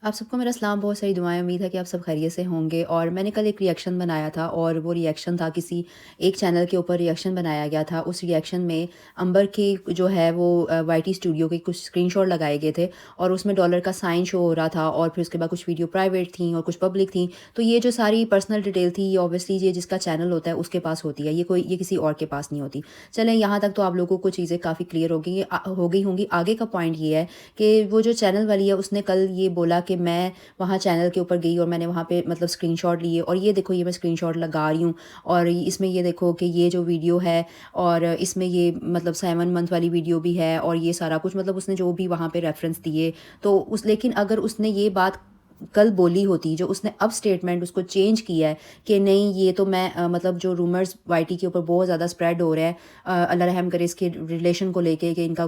آپ سب کو میرا سلام، بہت ساری دعائیں، امید ہے کہ آپ سب خیریت سے ہوں گے۔ اور میں نے کل ایک ریئیکشن بنایا تھا، اور وہ ریئیکشن تھا کسی ایک چینل کے اوپر ریئیکشن بنایا گیا تھا۔ اس ریئیکشن میں امبر کی جو ہے وہ وائی ٹی اسٹوڈیو کے کچھ اسکرین شاٹ لگائے گئے تھے، اور اس میں ڈالر کا سائن شو ہو رہا تھا، اور پھر اس کے بعد کچھ ویڈیو پرائیویٹ تھیں اور کچھ پبلک تھیں۔ تو یہ جو ساری پرسنل ڈیٹیل تھی، یہ اوبیسلی یہ جس کا چینل ہوتا ہے اس کے پاس ہوتی ہے، یہ کسی اور کے پاس نہیں ہوتی۔ چلیں یہاں تک تو آپ لوگوں کو چیزیں کافی کلیئر ہو گئی ہوں گی۔ آگے کا پوائنٹ یہ ہے کہ وہ جو چینل والی ہے اس نے کل یہ بولا کہ میں وہاں چینل کے اوپر گئی اور میں نے وہاں پہ مطلب اسکرین شاٹ لیے، اور یہ دیکھو یہ میں اسکرین شاٹ لگا رہی ہوں، اور اس میں یہ دیکھو کہ یہ جو ویڈیو ہے، اور اس میں یہ مطلب 7 منتھ والی ویڈیو بھی ہے، اور یہ سارا کچھ مطلب اس نے جو بھی وہاں پہ ریفرنس دیے تو لیکن اگر اس نے یہ بات کل بولی ہوتی، جو اس نے اب اسٹیٹمنٹ اس کو چینج کیا ہے کہ نہیں یہ تو میں مطلب جو رومرز وائی ٹی کے اوپر بہت زیادہ اسپریڈ ہو رہا ہے، اللہ رحم کرے اس کے ریلیشن کو لے کے کہ ان کا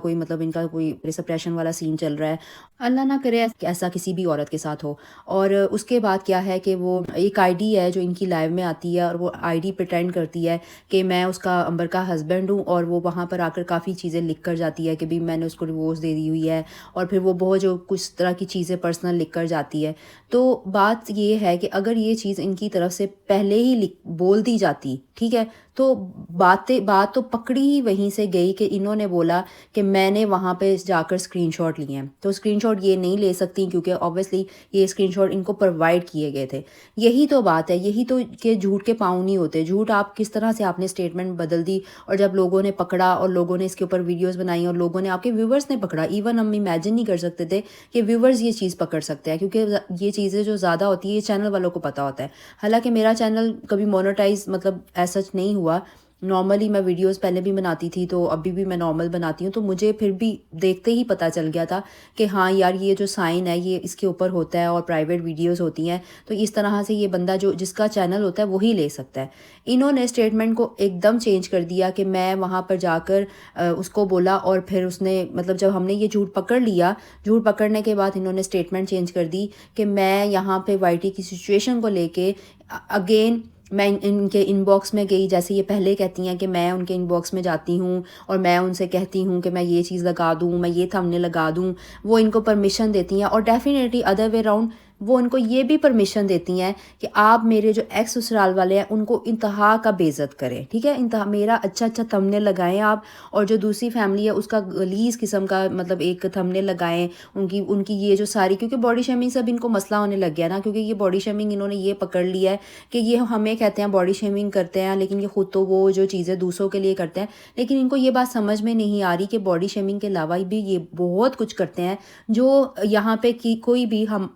کوئی سپریشن والا سین چل رہا ہے، اللہ نہ کرے ایسا کسی بھی عورت کے ساتھ ہو۔ اور اس کے بعد کیا ہے کہ وہ ایک آئی ڈی ہے جو ان کی لائیو میں آتی ہے، اور وہ آئی ڈی پریٹینڈ کرتی ہے کہ میں اس کا امبر کا ہسبینڈ ہوں، اور وہ وہاں پر آ کر کافی چیزیں لکھ کر جاتی ہے کہ بھی میں نے اس کو ڈیورس دے دی ہوئی ہے، اور پھر وہ بہت جو کچھ طرح کی چیزیں پرسنل لکھ کر جاتی ہے۔ تو بات یہ ہے کہ اگر یہ چیز ان کی طرف سے پہلے ہی بول دی جاتی، ٹھیک ہے، تو بات تو پکڑی ہی وہیں سے گئی کہ انہوں نے بولا کہ میں نے وہاں پہ جا کر اسکرین شاٹ لیے ہیں، تو اسکرین شاٹ یہ نہیں لے سکتی کیونکہ آبویسلی یہ اسکرین شاٹ ان کو پرووائڈ کیے گئے تھے۔ یہی تو بات ہے، یہی تو کہ جھوٹ کے پاؤں نہیں ہوتے۔ جھوٹ آپ کس طرح سے آپ نے اسٹیٹمنٹ بدل دی، اور جب لوگوں نے پکڑا اور لوگوں نے اس کے اوپر ویڈیوز بنائی اور لوگوں نے، آپ کے ویورز نے پکڑا، ایون ہم امیجن نہیں کر سکتے تھے کہ ویورز یہ چیز پکڑ سکتے ہیں، کیونکہ یہ چیزیں جو زیادہ ہوتی ہے یہ چینل والوں کو پتہ ہوتا ہے۔ حالانکہ میرا چینل کبھی مونیٹائز مطلب ایسا نہیں ہوا، نارملی میں ویڈیوز پہلے بھی بناتی تھی، تو ابھی بھی میں نارمل بناتی ہوں، تو مجھے پھر بھی دیکھتے ہی پتہ چل گیا تھا کہ ہاں یار یہ جو سائن ہے یہ اس کے اوپر ہوتا ہے، اور پرائیویٹ ویڈیوز ہوتی ہیں، تو اس طرح سے یہ بندہ جس کا چینل ہوتا ہے وہی لے سکتا ہے۔ انہوں نے اسٹیٹمنٹ کو ایک دم چینج کر دیا کہ میں وہاں پر جا کر اس کو بولا، اور پھر اس نے مطلب جب ہم نے یہ جھوٹ پکڑ لیا، جھوٹ پکڑنے کے بعد انہوں نے اسٹیٹمنٹ چینج کر دی کہ میں یہاں پہ وائی ٹی کی سچویشن کو لے کے اگین میں ان کے ان باکس میں گئی، جیسے یہ پہلے کہتی ہیں کہ میں ان کے ان باکس میں جاتی ہوں اور میں ان سے کہتی ہوں کہ میں یہ چیز لگا دوں، میں یہ تھمبنیل لگا دوں، وہ ان کو پرمیشن دیتی ہیں، اور ڈیفینیٹلی ادر وے راؤنڈ وہ ان کو یہ بھی پرمیشن دیتی ہیں کہ آپ میرے جو ایکس سسرال والے ہیں ان کو انتہا کا بے عزت کریں، ٹھیک ہے، انتہا میرا اچھا تھمبنیل لگائیں آپ، اور جو دوسری فیملی ہے اس کا غلیظ قسم کا مطلب ایک تھمبنیل لگائیں، ان کی یہ جو ساری، کیونکہ باڈی شیمنگ سے اب ان کو مسئلہ ہونے لگ گیا نا، کیونکہ یہ باڈی شیمنگ انہوں نے یہ پکڑ لیا ہے کہ یہ ہمیں کہتے ہیں باڈی شیمنگ کرتے ہیں، لیکن یہ خود تو وہ جو چیزیں دوسروں کے لیے کرتے ہیں، لیکن ان کو یہ بات سمجھ میں نہیں آ رہی کہ باڈی شیمنگ کے علاوہ بھی یہ بہت کچھ کرتے ہیں، جو یہاں پہ کوئی بھی ہم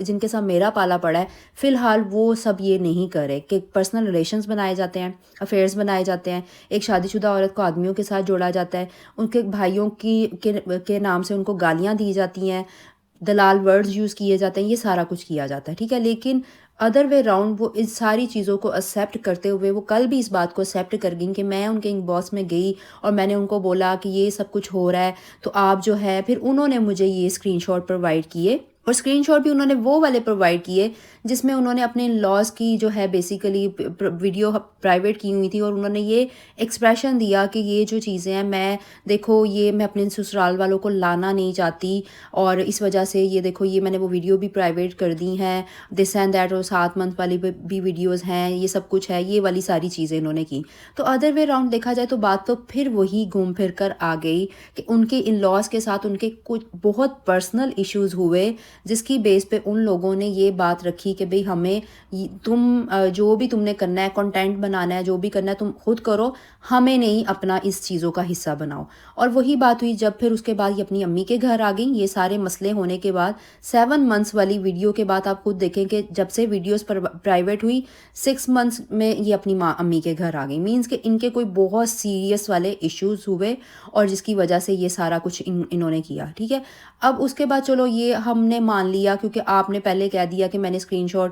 جن کے ساتھ میرا پالا پڑا ہے فی الحال وہ سب یہ نہیں کرے کہ پرسنل ریلیشنز بنائے جاتے ہیں، افیئرز بنائے جاتے ہیں، ایک شادی شدہ عورت کو آدمیوں کے ساتھ جوڑا جاتا ہے، ان کے بھائیوں کے نام سے ان کو گالیاں دی جاتی ہیں، دلال ورڈز یوز کیے جاتے ہیں، یہ سارا کچھ کیا جاتا ہے، ٹھیک ہے، لیکن ادر وے راؤنڈ وہ اس ساری چیزوں کو ایکسیپٹ کرتے ہوئے وہ کل بھی اس بات کو ایکسیپٹ کر گئیں کہ میں ان کے باس میں گئی اور میں نے ان کو بولا کہ یہ سب کچھ ہو رہا ہے، تو آپ جو ہے، پھر انہوں نے مجھے یہ اسکرین شاٹ پرووائڈ کیے، اور اسکرین شاٹ بھی انہوں نے وہ والے پرووائڈ کیے جس میں انہوں نے اپنے لاز کی جو ہے بیسیکلی ویڈیو پرائیویٹ کی ہوئی تھی، اور انہوں نے یہ ایکسپریشن دیا کہ یہ جو چیزیں ہیں میں دیکھو یہ میں اپنے سسرال والوں کو لانا نہیں چاہتی، اور اس وجہ سے یہ دیکھو یہ میں نے وہ ویڈیو بھی پرائیویٹ کر دی ہیں، دس اینڈ دیٹ، اور 7 منتھ والی بھی ویڈیوز ہیں، یہ سب کچھ ہے، یہ والی ساری چیزیں انہوں نے کی۔ تو ادر وے راؤنڈ دیکھا جائے تو بات تو پھر وہی گھوم پھر کر آ گئی کہ ان کے ان لاز کے ساتھ ان کے کچھ بہت پرسنل ایشوز ہوئے، جس کی بیس پہ ان لوگوں نے یہ بات رکھی کہ بھئی ہمیں تم جو بھی تم نے کرنا ہے، کنٹینٹ بنانا ہے، جو بھی کرنا ہے تم خود کرو، ہمیں نہیں اپنا اس چیزوں کا حصہ بناؤ۔ اور وہی بات ہوئی جب پھر اس کے بعد یہ اپنی امی کے گھر آ گئیں، یہ سارے مسئلے ہونے کے بعد 7 منتھس والی ویڈیو کے بعد آپ خود دیکھیں کہ جب سے ویڈیوز پر پرائیویٹ ہوئی 6 منتھس میں یہ اپنی امی کے گھر آ گئی، مینس کہ ان کے کوئی بہت سیریس والے ایشوز ہوئے، اور جس کی وجہ سے یہ سارا کچھ انہوں نے کیا، ٹھیک ہے۔ اب اس کے بعد چلو یہ ہم نے مان لیا کیونکہ آپ نے پہلے کہہ دیا کہ میں نے اسکرین شاٹ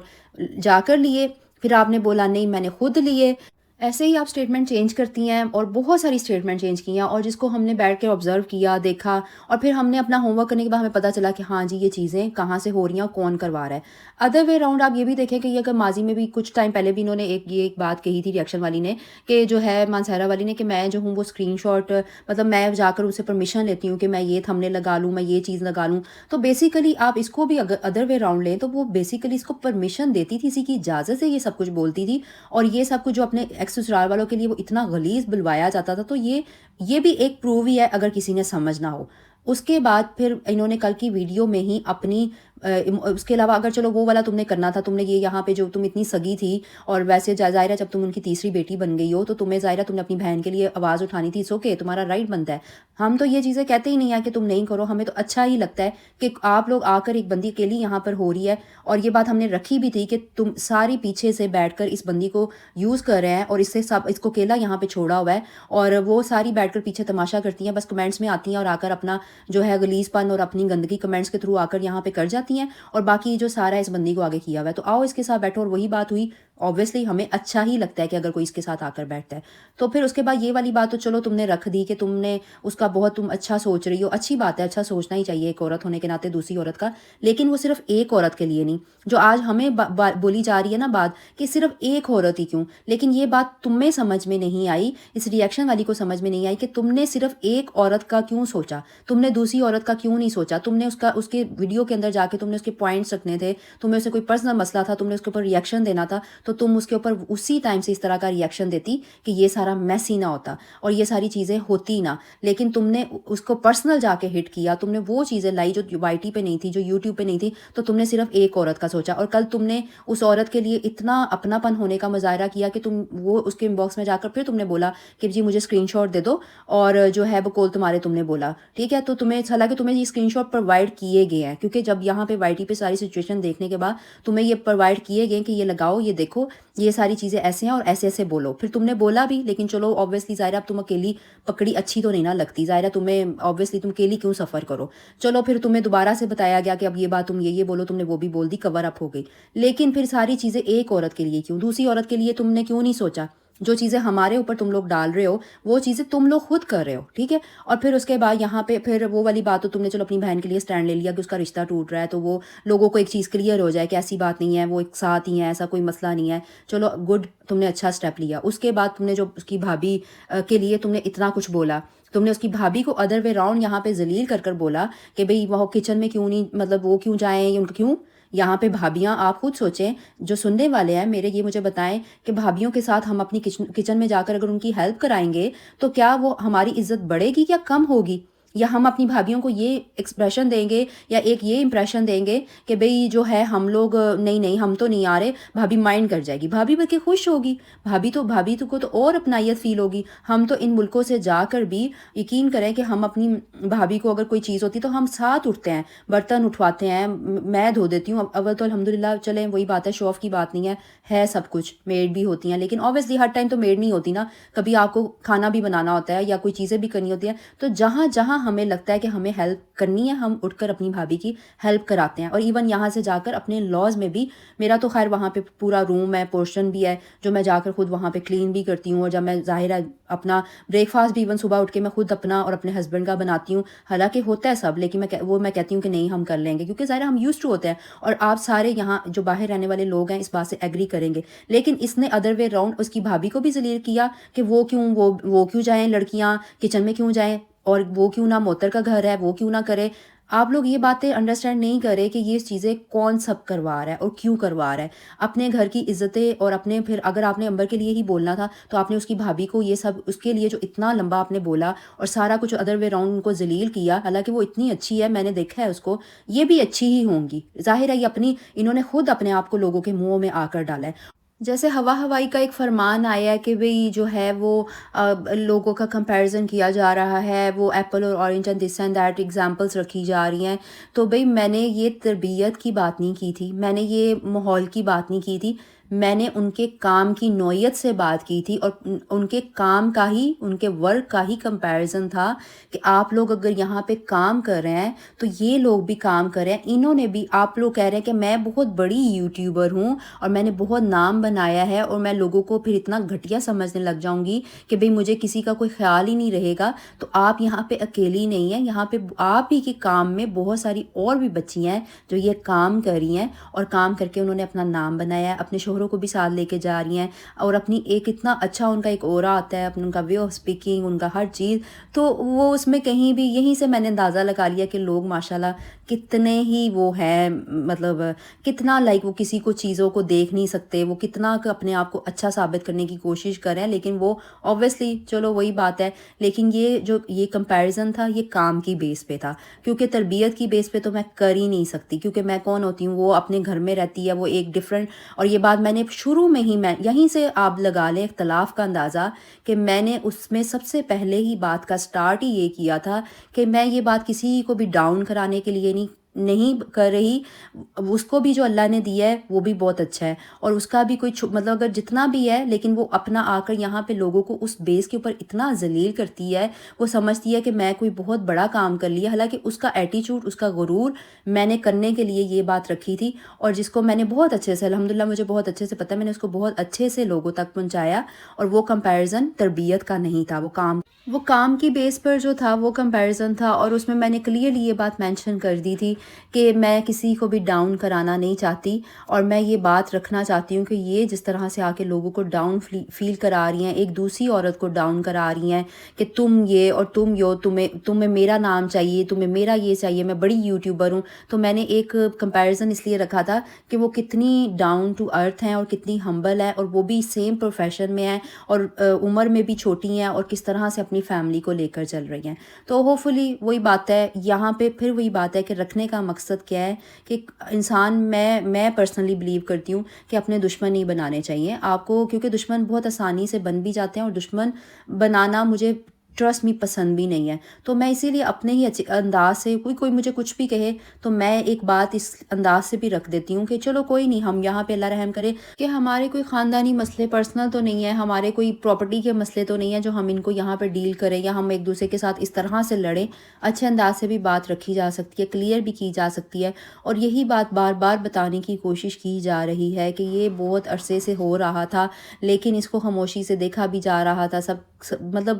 جا کر لیے، پھر آپ نے بولا نہیں میں نے خود لیے، ایسے ہی آپ اسٹیٹمنٹ چینج کرتی ہیں اور بہت ساری اسٹیٹمنٹ چینج کی ہیں، اور جس کو ہم نے بیٹھ کے آبزرو کیا، دیکھا، اور پھر ہم نے اپنا ہوم ورک کرنے کے بعد ہمیں پتہ چلا کہ ہاں جی یہ چیزیں کہاں سے ہو رہی ہیں اور کون کروا رہا ہے۔ ادر وے راؤنڈ آپ یہ بھی دیکھیں کہ یہ اگر ماضی میں بھی کچھ ٹائم پہلے بھی انہوں نے ایک بات کہی تھی ریئیکشن والی نے، کہ جو ہے مانسہرہ والی نے، کہ میں جو ہوں وہ اسکرین شاٹ، مطلب میں جا کر ان سے پرمیشن لیتی ہوں کہ میں یہ تھمبنیل لگا لوں، میں یہ چیز لگا لوں۔ تو بیسیکلی آپ اس کو بھی اگر ادر وے راؤنڈ لیں تو وہ بیسیکلی اس کو پرمیشن دیتی تھی، اسی کی اجازت سے یہ سب کچھ بولتی تھی، اور یہ سب کچھ جو اپنے ایکس سسرال والوں کے لیے وہ اتنا غلیظ بلوایا جاتا تھا۔ تو یہ بھی ایک پروو ہی ہے اگر کسی نے سمجھنا ہو۔ اس کے بعد پھر انہوں نے کل کی ویڈیو میں ہی اپنی اس کے علاوہ اگر چلو وہ والا تم نے کرنا تھا، تم نے یہ یہاں پہ جو تم اتنی سگی تھی، اور ویسے ظاہرہ جب تم ان کی تیسری بیٹی بن گئی ہو تو تمہیں ظاہرہ تم نے اپنی بہن کے لیے آواز اٹھانی تھی، سو کہ تمہارا رائٹ بنتا ہے۔ ہم تو یہ چیزیں کہتے ہی نہیں ہیں کہ تم نہیں کرو، ہمیں تو اچھا ہی لگتا ہے کہ آپ لوگ آ کر ایک بندی اکیلی یہاں پر ہو رہی ہے، اور یہ بات ہم نے رکھی بھی تھی کہ تم ساری پیچھے سے بیٹھ کر اس بندی کو یوز کر رہے ہیں، اور اس سے سب اس کو اکیلا یہاں پہ چھوڑا ہوا ہے، اور وہ ساری بیٹھ کر پیچھے تماشا کرتی ہیں، بس کمنٹس میں آتی ہیں اور آ کر اپنا جو ہے غلیظ پن اور اپنی گندگی کمنٹس کے تھرو آ کر یہاں پہ کر جاتی ہیں، اور باقی جو سارا اس بندی کو آگے کیا ہوا ہے۔ تو آؤ اس کے ساتھ بیٹھو، اور وہی بات ہوئی، obviously ہمیں اچھا ہی لگتا ہے کہ اگر کوئی اس کے ساتھ آ کر بیٹھتا ہے۔ تو پھر اس کے بعد یہ والی بات تو چلو تم نے رکھ دی کہ تم نے اس کا بہت تم اچھا سوچ رہی ہو، اچھی بات ہے، اچھا سوچنا ہی چاہیے ایک عورت ہونے کے ناطے دوسری عورت کا، لیکن وہ صرف ایک عورت کے لیے نہیں، جو آج ہمیں بولی جا رہی ہے نا بات کہ صرف ایک عورت ہی کیوں، لیکن یہ بات تم میں سمجھ میں نہیں آئی، اس ریئیکشن والی کو سمجھ میں نہیں آئی کہ تم نے صرف ایک عورت کا کیوں سوچا، تم نے دوسری عورت کا کیوں نہیں سوچا، تم نے اس کے ویڈیو کے اندر جا کے تم نے اس کے پوائنٹس رکھنے تھے، تمہیں اسے کوئی پرسنل مسئلہ تھا، تم نے اس کے اوپر ریئیکشن دینا تھا، تو تم اس کے اوپر اسی ٹائم سے اس طرح کا ریئیکشن دیتی کہ یہ سارا میس ہی نہ ہوتا اور یہ ساری چیزیں ہوتی نہ، لیکن تم نے اس کو پرسنل جا کے ہٹ کیا، تم نے وہ چیزیں لائی جو وائی ٹی پہ نہیں تھی، جو یوٹیوب پہ نہیں تھی، تو تم نے صرف ایک عورت کا سوچا، اور کل تم نے اس عورت کے لیے اتنا اپنا پن ہونے کا مظاہرہ کیا کہ تم وہ اس کے ان باکس میں جا کر پھر تم نے بولا کہ جی مجھے اسکرین شاٹ دے دو، اور جو ہے بقول تمہارے تم نے بولا ٹھیک ہے، تو تمہیں حالانکہ تمہیں یہ اسکرین شاٹ پرووائڈ کیے گئے ہیں، کیونکہ جب یہاں پہ وائی ٹی پہ ساری سچویشن دیکھنے کے بعد تمہیں یہ پرووائڈ کیے گئے کہ یہ لگاؤ، یہ دیکھو، یہ ساری چیزیں ایسے ہیں اور ایسے ایسے بولو، پھر تم نے بولا بھی، لیکن چلو obviously ظاہرہ اب تم اکیلی پکڑی اچھی تو نہیں نہ لگتی، ظاہرہ تمہیں obviously تم اکیلی کیوں سفر کرو، چلو پھر تمہیں دوبارہ سے بتایا گیا کہ اب یہ بات تم یہ بولو، تم نے وہ بھی بول دی، کور اپ ہو گئی، لیکن پھر ساری چیزیں ایک عورت کے لیے کیوں، دوسری عورت کے لیے تم نے کیوں نہیں سوچا؟ جو چیزیں ہمارے اوپر تم لوگ ڈال رہے ہو وہ چیزیں تم لوگ خود کر رہے ہو، ٹھیک ہے، اور پھر اس کے بعد یہاں پہ پھر وہ والی بات تو تم نے چلو اپنی بہن کے لیے سٹینڈ لے لیا کہ اس کا رشتہ ٹوٹ رہا ہے، تو وہ لوگوں کو ایک چیز کلیئر ہو جائے کہ ایسی بات نہیں ہے، وہ ایک ساتھ ہی ہیں، ایسا کوئی مسئلہ نہیں ہے، چلو گڈ، تم نے اچھا سٹیپ لیا۔ اس کے بعد تم نے جو اس کی بھابھی کے لیے تم نے اتنا کچھ بولا، تم نے اس کی بھابھی کو ادر وے راؤنڈ یہاں پہ ذلیل کر کر بولا کہ بھئی وہ کچن میں کیوں نہیں، مطلب وہ کیوں جائیں، ان کو کیوں، یہاں پہ بھابیاں آپ خود سوچیں، جو سننے والے ہیں میرے، یہ مجھے بتائیں کہ بھابیوں کے ساتھ ہم اپنی کچن میں جا کر اگر ان کی ہیلپ کرائیں گے تو کیا وہ ہماری عزت بڑھے گی یا کم ہوگی؟ یا ہم اپنی بھابیوں کو یہ ایکسپریشن دیں گے یا ایک یہ امپریشن دیں گے کہ بھئی جو ہے ہم لوگ نہیں ہم تو نہیں آ رہے، بھابھی مائنڈ کر جائے گی، بھابھی بلکہ خوش ہوگی، بھابھی کو تو اور اپنائیت فیل ہوگی۔ ہم تو ان ملکوں سے جا کر بھی یقین کریں کہ ہم اپنی بھابھی کو اگر کوئی چیز ہوتی تو ہم ساتھ اٹھتے ہیں، برتن اٹھواتے ہیں، میں دھو دیتی ہوں، اول تو الحمدللہ چلیں وہی بات ہے، شو آف کی بات نہیں ہے سب کچھ، میڈ بھی ہوتی ہیں، لیکن obviously ہر ٹائم تو میڈ نہیں ہوتی نا، کبھی آپ کو کھانا بھی بنانا ہوتا ہے یا کوئی چیزیں بھی کرنی ہوتی ہیں، تو جہاں جہاں ہمیں لگتا ہے کہ ہمیں ہیلپ کرنی ہے ہم اٹھ کر اپنی بھابھی کی ہیلپ کراتے ہیں، اور ایون یہاں سے جا کر اپنے لاز میں بھی، میرا تو خیر وہاں پہ پورا روم ہے، پورشن بھی ہے جو میں جا کر خود وہاں پہ کلین بھی کرتی ہوں، اور جب میں ظاہر ہے اپنا بریک فاسٹ بھی ایون صبح اٹھ کے میں خود اپنا اور اپنے ہسبینڈ کا بناتی ہوں، حالانکہ ہوتا ہے سب، لیکن میں کہتی ہوں کہ نہیں ہم کر لیں گے، کیونکہ ظاہر ہم یوز ٹو ہوتے ہیں، اور آپ سارے یہاں جو باہر رہنے والے لوگ ہیں اس بات سے ایگری کریں گے، لیکن اس نے ادر وے راؤنڈ اس کی بھابھی کو بھی ذلیل کیا کہ وہ کیوں جائیں لڑکیاں کچن میں کیوں جائیں، اور وہ کیوں نہ موتر کا گھر ہے وہ کیوں نہ کرے۔ آپ لوگ یہ باتیں انڈرسٹینڈ نہیں کرے کہ یہ چیزیں کون سب کروا رہا ہے اور کیوں کروا رہا ہے، اپنے گھر کی عزتیں، اور اپنے پھر اگر آپ نے امبر کے لیے ہی بولنا تھا تو آپ نے اس کی بھابھی کو یہ سب اس کے لیے جو اتنا لمبا آپ نے بولا اور سارا کچھ ادر وے راؤنڈ ان کو ذلیل کیا، حالانکہ وہ اتنی اچھی ہے، میں نے دیکھا ہے اس کو، یہ بھی اچھی ہی ہوں گی، ظاہر ہے یہ انہوں نے خود اپنے آپ کو لوگوں کے منہوں میں آ کر ڈالا ہے۔ جیسے ہوائی کا ایک فرمان آیا ہے کہ بھئی جو ہے وہ لوگوں کا کمپیریزن کیا جا رہا ہے، وہ ایپل اور orange and this and that examples رکھی جا رہی ہیں، تو بھئی میں نے یہ تربیت کی بات نہیں کی تھی، میں نے یہ ماحول کی بات نہیں کی تھی، میں نے ان کے کام کی نوعیت سے بات کی تھی اور ان کے کام کا ہی، ان کے ورک کا ہی کمپیریزن تھا کہ آپ لوگ اگر یہاں پہ کام کر رہے ہیں تو یہ لوگ بھی کام کر رہے ہیں، انہوں نے بھی، آپ لوگ کہہ رہے ہیں کہ میں بہت بڑی یوٹیوبر ہوں اور میں نے بہت نام بنایا ہے اور میں لوگوں کو پھر اتنا گھٹیا سمجھنے لگ جاؤں گی کہ بھئی مجھے کسی کا کوئی خیال ہی نہیں رہے گا، تو آپ یہاں پہ اکیلی نہیں ہیں، یہاں پہ آپ ہی کے کام میں بہت ساری اور بھی بچیاں ہیں جو یہ کام کر رہی ہیں اور کام کر کے انہوں نے اپنا نام بنایا ہے، اپنے شوہروں کو بھی ساتھ لے کے جا رہی ہیں اور اپنی ایک اتنا اچھا ان کا ایک اورا آتا ہے، ان کا وے آف اسپیکنگ، ان کا ہر چیز، تو وہ اس میں کہیں بھی، یہیں سے میں نے اندازہ لگا لیا کہ لوگ ماشاءاللہ کتنے ہی وہ ہیں، مطلب کتنا لائک وہ کسی کو چیزوں کو دیکھ نہیں سکتے، وہ کتنا اپنے آپ کو اچھا ثابت کرنے کی کوشش کریں، لیکن وہ اوبویسلی چلو وہی بات ہے، لیکن یہ جو یہ کمپیریزن تھا یہ کام کی بیس پہ تھا، کیونکہ تربیت کی بیس پہ تو میں کر ہی نہیں سکتی، کیونکہ میں کون ہوتی ہوں، وہ اپنے گھر میں رہتی ہے، وہ ایک ڈفرینٹ، اور یہ بات میں نے شروع میں ہی، میں یہیں سے آپ لگا لیں اختلاف کا اندازہ کہ میں نے اس میں سب سے پہلے ہی بات کا سٹارٹ ہی یہ کیا تھا کہ میں یہ بات کسی کو بھی ڈاؤن کرانے کے لیے نہیں کر رہی، اس کو بھی جو اللہ نے دیا ہے وہ بھی بہت اچھا ہے اور اس کا بھی کوئی مطلب اگر جتنا بھی ہے، لیکن وہ اپنا آ کر یہاں پہ لوگوں کو اس بیس کے اوپر اتنا ذلیل کرتی ہے، وہ سمجھتی ہے کہ میں کوئی بہت بڑا کام کر لیا، حالانکہ اس کا ایٹیچیوڈ، اس کا غرور میں نے کرنے کے لیے یہ بات رکھی تھی اور جس کو میں نے بہت اچھے سے، الحمدللہ مجھے بہت اچھے سے پتہ ہے، میں نے اس کو بہت اچھے سے لوگوں تک پہنچایا، اور وہ کمپیریزن تربیت کا نہیں تھا، وہ کام کی بیس پر جو تھا وہ کمپیریزن تھا، اور اس میں میں نے کلیئرلی یہ بات مینشن کر دی تھی کہ میں کسی کو بھی ڈاؤن کرانا نہیں چاہتی، اور میں یہ بات رکھنا چاہتی ہوں کہ یہ جس طرح سے آ کے لوگوں کو ڈاؤن فیل کرا رہی ہیں، ایک دوسری عورت کو ڈاؤن کرا رہی ہیں کہ تم یہ اور تم تمہیں میرا نام چاہیے، تمہیں میرا یہ چاہیے، میں بڑی یوٹیوبر ہوں، تو میں نے ایک کمپیریزن اس لیے رکھا تھا کہ وہ کتنی ڈاؤن ٹو ارتھ ہیں اور کتنی ہمبل ہے، اور وہ بھی سیم پروفیشن میں ہیں اور عمر میں بھی چھوٹی ہیں، اور کس طرح سے اپنی فیملی کو لے کر چل رہی ہیں، تو ہوپفلی وہی بات ہے یہاں پہ، پھر وہی بات ہے کہ رکھنے کا مقصد کیا ہے کہ انسان، میں پرسنلی بلیو کرتی ہوں کہ اپنے دشمن نہیں بنانے چاہیے آپ کو، کیونکہ دشمن بہت آسانی سے بن بھی جاتے ہیں، اور دشمن بنانا مجھے ٹرسٹ می پسند بھی نہیں ہے، تو میں اسی لیے اپنے ہی انداز سے، کوئی مجھے کچھ بھی کہے تو میں ایک بات اس انداز سے بھی رکھ دیتی ہوں کہ چلو کوئی نہیں، ہم یہاں پہ اللہ رحم کرے کہ ہمارے کوئی خاندانی مسئلے پرسنل تو نہیں ہے، ہمارے کوئی پراپرٹی کے مسئلے تو نہیں ہے جو ہم ان کو یہاں پہ ڈیل کریں یا ہم ایک دوسرے کے ساتھ اس طرح سے لڑیں، اچھے انداز سے بھی بات رکھی جا سکتی ہے، کلیئر بھی کی جا سکتی ہے، اور یہی بات بار بار بتانے کی کوشش کی جا رہی ہے کہ یہ بہت عرصے سے ہو رہا تھا، لیکن اس کو خاموشی سے دیکھا بھی جا رہا تھا، مطلب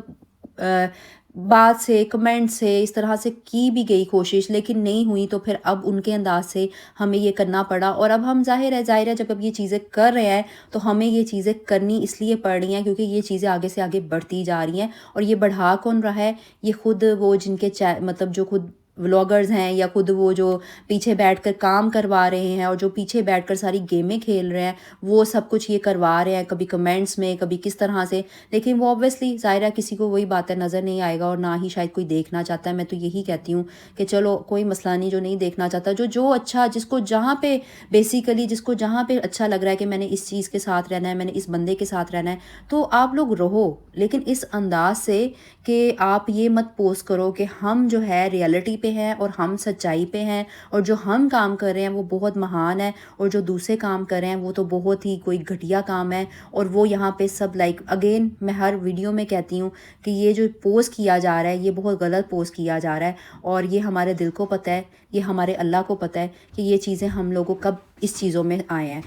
بات سے، کمنٹ سے، اس طرح سے کی بھی گئی کوشش لیکن نہیں ہوئی، تو پھر اب ان کے انداز سے ہمیں یہ کرنا پڑا، اور اب ہم ظاہر ہے جب اب یہ چیزیں کر رہے ہیں تو ہمیں یہ چیزیں کرنی اس لیے پڑ رہی ہیں کیونکہ یہ چیزیں آگے سے آگے بڑھتی جا رہی ہیں، اور یہ بڑھا کون رہا ہے، یہ خود وہ جن کے مطلب جو خود ولاگرز ہیں، یا خود وہ جو پیچھے بیٹھ کر کام کروا رہے ہیں اور جو پیچھے بیٹھ کر ساری گیمیں کھیل رہے ہیں، وہ سب کچھ یہ کروا رہے ہیں، کبھی کمنٹس میں، کبھی کس طرح سے، لیکن وہ اوبویسلی ظاہرہ کسی کو وہی باتیں نظر نہیں آئے گا اور نہ ہی شاید کوئی دیکھنا چاہتا ہے، میں تو یہی کہتی ہوں کہ چلو کوئی مسئلہ نہیں، جو نہیں دیکھنا چاہتا، جو اچھا، جس کو جہاں پہ بیسیکلی، جس کو جہاں پہ اچھا لگ رہا ہے کہ میں نے اس چیز کے ساتھ رہنا ہے، میں نے اس بندے کے ساتھ رہنا ہے، تو آپ لوگ رہو، لیکن اس انداز سے کہ آپ یہ مت پوسٹ کرو کہ ہم جو ہے ریئلٹی پہ ہیں اور ہم سچائی پہ ہیں، اور جو ہم کام کر رہے ہیں وہ بہت مہان ہے، اور جو دوسرے کام کر رہے ہیں وہ تو بہت ہی کوئی گھٹیا کام ہے، اور وہ یہاں پہ سب لائک اگین میں ہر ویڈیو میں کہتی ہوں کہ یہ جو پوسٹ کیا جا رہا ہے یہ بہت غلط پوسٹ کیا جا رہا ہے، اور یہ ہمارے دل کو پتہ ہے، یہ ہمارے اللہ کو پتہ ہے کہ یہ چیزیں ہم لوگوں کب اس چیزوں میں آئے ہیں،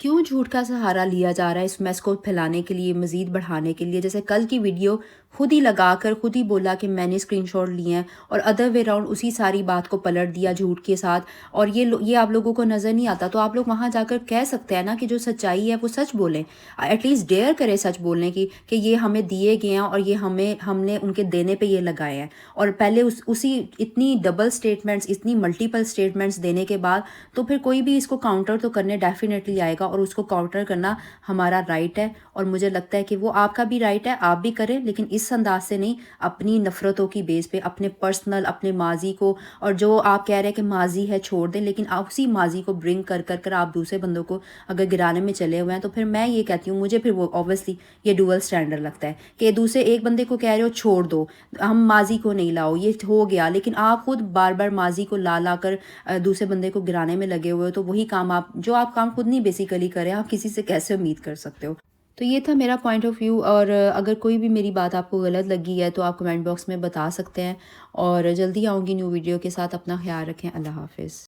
کیوں جھوٹ کا سہارا لیا جا رہا ہے اس میس کو پھیلانے کے لیے، مزید بڑھانے کے لیے، جیسے کل کی ویڈیو خود ہی لگا کر خود ہی بولا کہ میں نے اسکرین شاٹ لیے ہیں، اور ادر وے راؤنڈ اسی ساری بات کو پلٹ دیا جھوٹ کے ساتھ، اور یہ آپ لوگوں کو نظر نہیں آتا، تو آپ لوگ وہاں جا کر کہہ سکتے ہیں نا کہ جو سچائی ہے وہ سچ بولیں، ایٹ لیسٹ ڈیئر کرے سچ بولنے کی کہ یہ ہمیں دیے گئے ہیں اور یہ ہم نے ان کے دینے پہ یہ لگائے ہیں، اور پہلے اسی اتنی ڈبل سٹیٹمنٹس، اتنی ملٹیپل سٹیٹمنٹس دینے کے بعد تو پھر کوئی بھی اس کو کاؤنٹر تو کرنے ڈیفینیٹلی آئے گا، اور اس کو کاؤنٹر کرنا ہمارا رائٹ ہے، اور مجھے لگتا ہے کہ وہ آپ کا بھی رائٹ ہے، آپ بھی کریں، لیکن اس اس انداز سے نہیں، اپنی نفرتوں کی بیس پہ، اپنے پرسنل، اپنے ماضی کو، اور جو آپ کہہ رہے ہیں کہ ماضی ہے چھوڑ دیں، لیکن آپ اسی ماضی کو برنگ کر آپ دوسرے بندوں کو اگر گرانے میں چلے ہوئے ہیں، تو پھر میں یہ کہتی ہوں، مجھے پھر وہ اوبویسلی یہ ڈوئل اسٹینڈرڈ لگتا ہے کہ دوسرے ایک بندے کو کہہ رہے ہو چھوڑ دو، ہم ماضی کو نہیں لاؤ، یہ ہو گیا، لیکن آپ خود بار بار ماضی کو لا کر دوسرے بندے کو گرانے میں لگے ہوئے ہو، تو وہی کام آپ جو آپ کام خود نہیں بیسیکلی کرے، آپ کسی سے کیسے امید کر سکتے ہو؟ تو یہ تھا میرا پوائنٹ آف ویو، اور اگر کوئی بھی میری بات آپ کو غلط لگی ہے تو آپ کمنٹ باکس میں بتا سکتے ہیں، اور جلدی آؤں گی نیو ویڈیو کے ساتھ، اپنا خیال رکھیں، اللہ حافظ۔